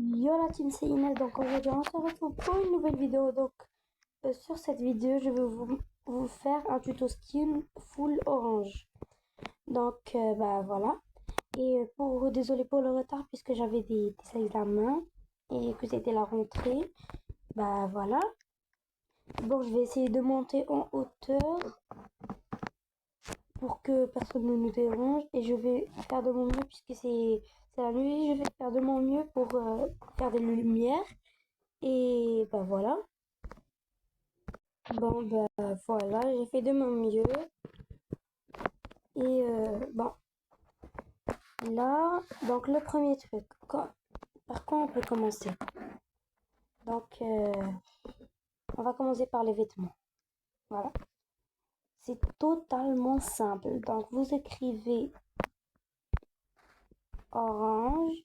Yo la team, c'est Inès. Donc aujourd'hui on se retrouve pour une nouvelle vidéo. Donc sur cette vidéo je vais vous faire un tuto skin full orange. Donc bah voilà. Et désolé pour le retard puisque j'avais des examens et que c'était la rentrée. Bah voilà. Bon, je vais essayer de monter en hauteur pour que personne ne nous dérange et je vais faire de mon mieux puisque c'est la nuit. Je vais faire de mon mieux pour faire des lumières. Et bah voilà. Bon, bah voilà, j'ai fait de mon mieux. Et bon, là, donc le premier truc, par quoi on peut commencer? Donc, on va commencer par les vêtements. Voilà. C'est totalement simple. Donc, vous écrivez orange.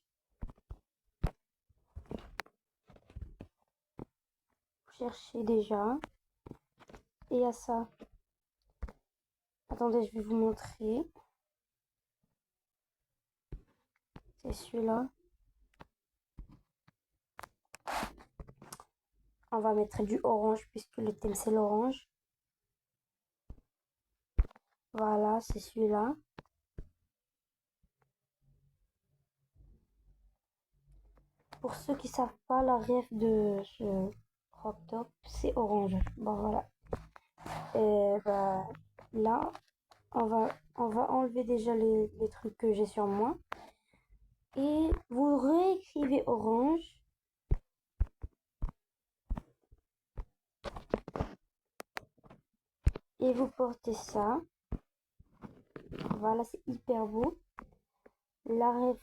Vous cherchez déjà. Et à ça. Attendez, je vais vous montrer. C'est celui-là. On va mettre du orange puisque le thème c'est l'orange. Voilà, c'est celui-là. Pour ceux qui savent pas, la ref de ce crop top, c'est orange. Bon, voilà. Et bah, là, on va enlever déjà les trucs que j'ai sur moi. Et vous réécrivez orange. Et vous portez ça. Voilà, c'est hyper beau. La ref,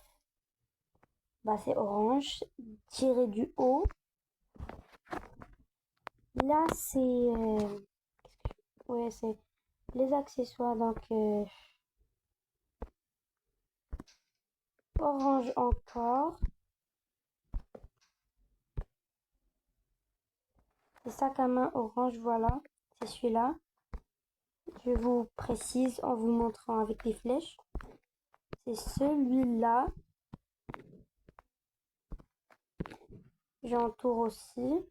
bah, c'est orange. Tiré du haut. Là, c'est... ouais, c'est les accessoires. Donc, orange encore. Les sacs à main orange, voilà. C'est celui-là. Je vous précise en vous montrant avec les flèches. C'est celui-là. J'entoure aussi.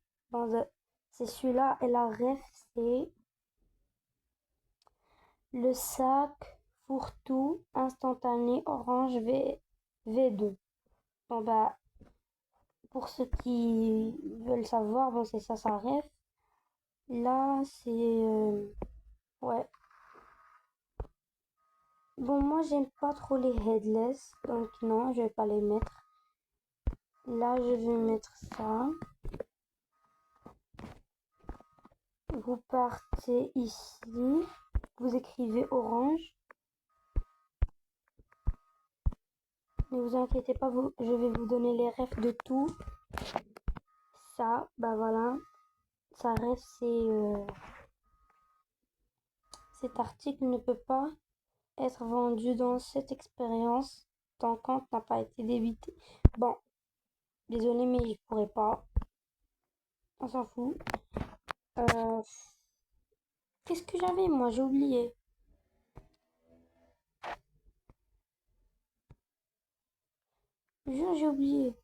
C'est celui-là. Et la ref, c'est le sac fourre-tout instantané orange V2. Bon, bah, pour ceux qui veulent savoir, bon, c'est ça, sa ref. Là, c'est... ouais. Bon, moi, j'aime pas trop les headless. Donc, non, je vais pas les mettre. Là, je vais mettre ça. Vous partez ici. Vous écrivez orange. Ne vous inquiétez pas, je vais vous donner les refs de tout. Ça, bah voilà. Ça ref, cet article ne peut pas être vendu dans cette expérience. Ton compte n'a pas été débité. Bon, désolé, mais je pourrais pas. On s'en fout. Euh, Qu'est-ce que j'avais, moi? J'ai oublié. Jure, j'ai oublié.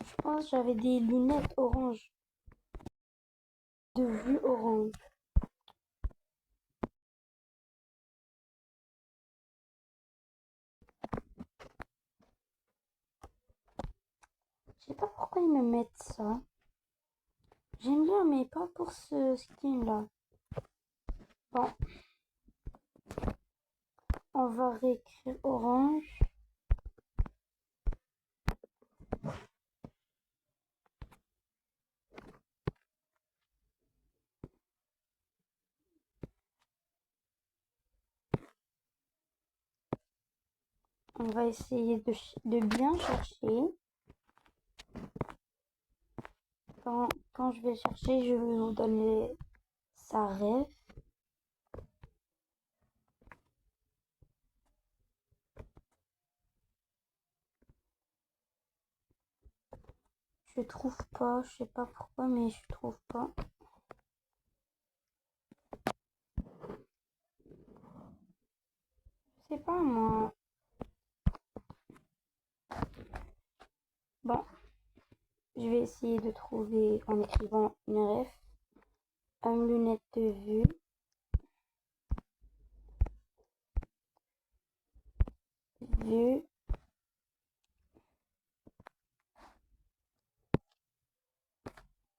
Je pense que j'avais des lunettes orange. De vue orange. Je sais pas pourquoi ils me mettent ça. J'aime bien, mais pas pour ce skin-là. Bon. On va réécrire orange. On va essayer de bien chercher. Quand je vais chercher, je vais vous donner sa ref. Je trouve pas, je sais pas pourquoi, mais je trouve pas. sais pas moi. Bon, je vais essayer de trouver en écrivant une ref. Lunette de vue. Vue.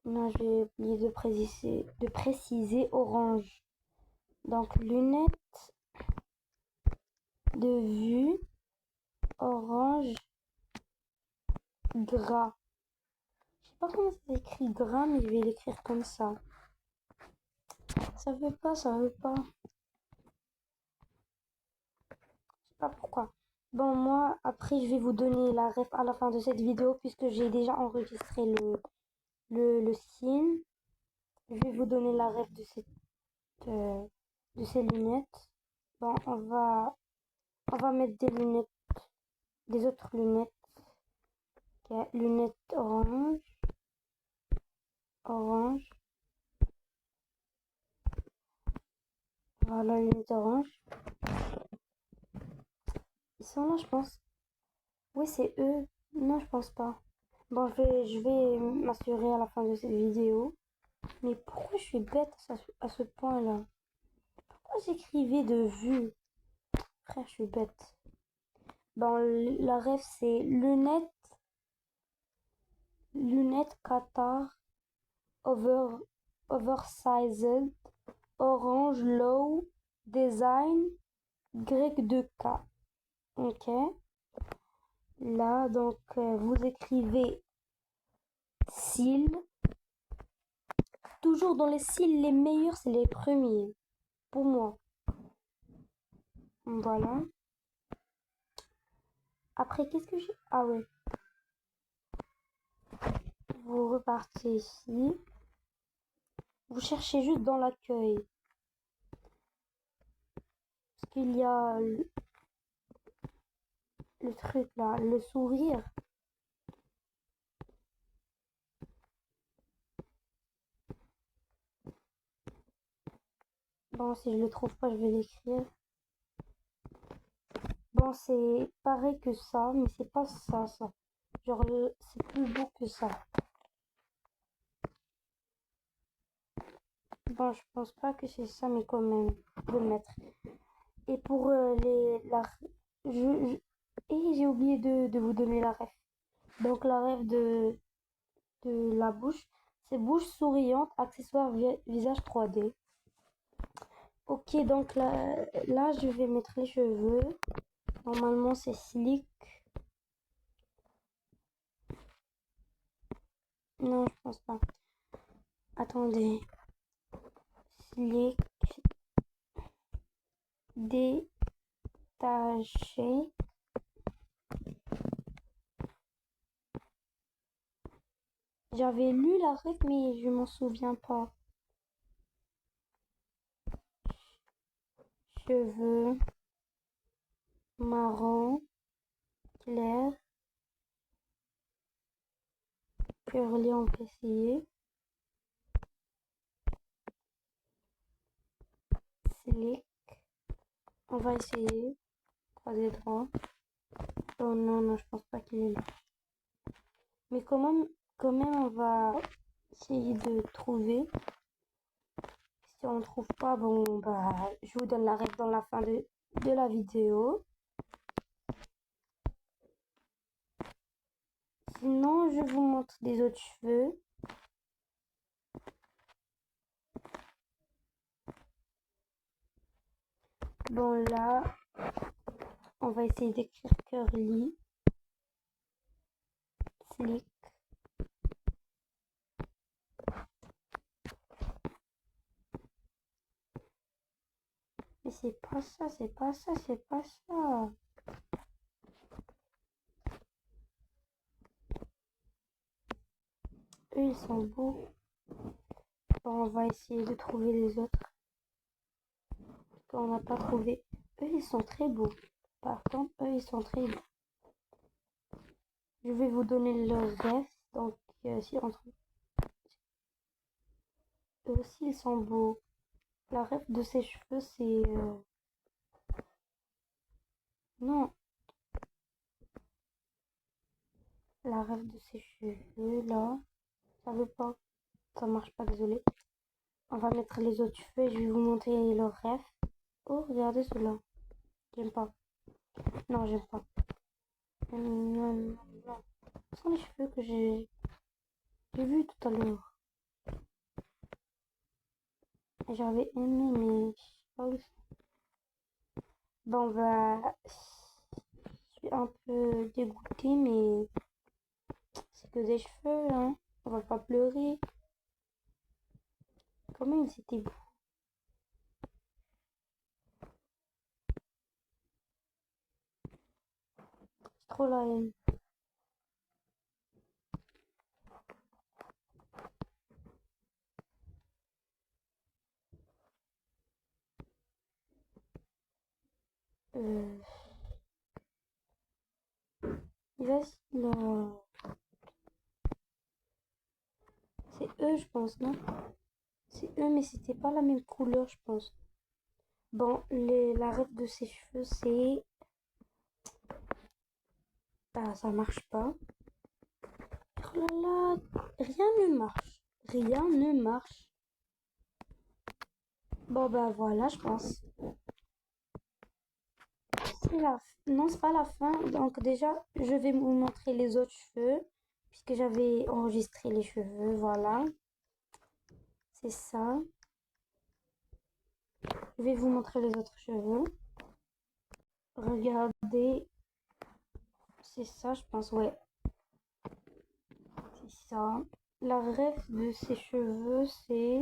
Non, j'ai oublié de préciser orange. Donc, lunettes de vue, orange, gras. Je sais pas comment ça s'écrit gras, mais je vais l'écrire comme ça. Ça veut pas, ça veut pas. Je sais pas pourquoi. Bon, moi, après, je vais vous donner la ref à la fin de cette vidéo, puisque j'ai déjà enregistré le signe. Je vais vous donner la ref de ces lunettes. Bon, on va mettre des lunettes, des autres lunettes. Ok, lunettes orange, orange. Voilà, lunettes orange. Ils sont là, je pense. Oui, c'est eux. Non, je pense pas. Bon, je vais m'assurer à la fin de cette vidéo. Mais pourquoi je suis bête à ce point-là? Pourquoi j'écrivais de vue? Frère, je suis bête. Bon, la ref, c'est lunettes Qatar oversized orange low design grec de K. Ok. Là, donc, vous écrivez cils. Toujours dans les cils, les meilleurs, c'est les premiers. Pour moi. Voilà. Après, qu'est-ce que j'ai? Ah ouais. Vous repartez ici. Vous cherchez juste dans l'accueil. Parce qu'il y a le truc là, le sourire. Bon, si je le trouve pas, je vais l'écrire. Bon, c'est pareil que ça, mais c'est pas ça, ça. Genre, c'est plus beau que ça. Bon, je pense pas que c'est ça, mais quand même, je vais le mettre. Et pour et j'ai oublié de vous donner la ref. Donc, la ref de la bouche, c'est bouche souriante, accessoire visage 3D. Ok, donc là, je vais mettre les cheveux. Normalement, c'est slick. Non, je pense pas. Attendez. Slick. Détaché. J'avais lu la ref, mais je m'en souviens pas. Cheveux marron clair. Curly, on peut essayer. Slick. On va essayer. Croisé droit. Oh non, non, je pense pas qu'il est là. Mais quand même, on va essayer de trouver. Si on ne trouve pas, bon, bah, je vous donne la règle dans la fin de la vidéo. Sinon, je vous montre des autres cheveux. Bon, là, on va essayer d'écrire curly, slick. Mais c'est pas ça, c'est pas ça, c'est pas ça. Eux, ils sont beaux. Bon, on va essayer de trouver les autres. Qu'on n'a pas trouvé. Eux, ils sont très beaux. Par contre, eux, ils sont très beaux. Je vais vous donner leur ref. Donc, si on trouve. Eux aussi, ils sont beaux. La ref de ses cheveux, c'est Non, la rêve de ses cheveux, là. Ça veut pas. Ça marche pas, désolé. On va mettre les autres cheveux et je vais vous montrer leur rêve. Oh, regardez cela. J'aime pas. Non, j'aime pas. Non, non, non. Ce sont les cheveux que j'ai vus tout à l'heure. J'avais aimé, mais je sais pas où. Bon, bah, je suis un peu dégoûtée, mais c'est que des cheveux, hein. On va pas pleurer. Quand même, c'était beau. C'est trop la haine. Euh, vas-y, là. C'est eux, je pense, non? C'est eux, mais c'était pas la même couleur, je pense. Bon, la règle de ses cheveux, c'est... Bah, ça marche pas. Oh là là, rien ne marche. Rien ne marche. Bon, bah voilà, je pense. C'est la... Non, c'est pas la fin. Donc déjà, je vais vous montrer les autres cheveux. Puisque j'avais enregistré les cheveux, voilà. C'est ça. Je vais vous montrer les autres cheveux. Regardez. C'est ça, je pense, ouais. C'est ça. La ref de ses cheveux, c'est...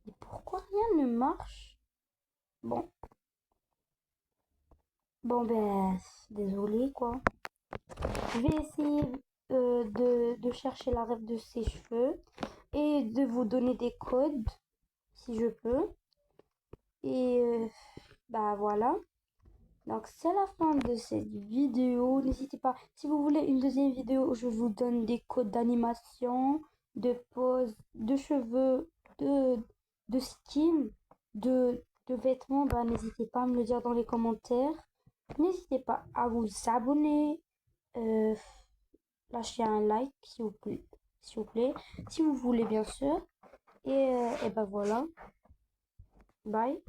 Et pourquoi rien ne marche? Bon. Bon, ben, désolé, quoi. Je vais essayer de chercher la ref de ses cheveux et de vous donner des codes, si je peux. Et bah voilà. Donc c'est la fin de cette vidéo. N'hésitez pas, si vous voulez une deuxième vidéo où je vous donne des codes d'animation, de pose, de cheveux, de skin, de vêtements, bah n'hésitez pas à me le dire dans les commentaires. N'hésitez pas à vous abonner, euh, lâcher un like s'il vous plaît, si vous voulez bien sûr. Et bah voilà. Bye.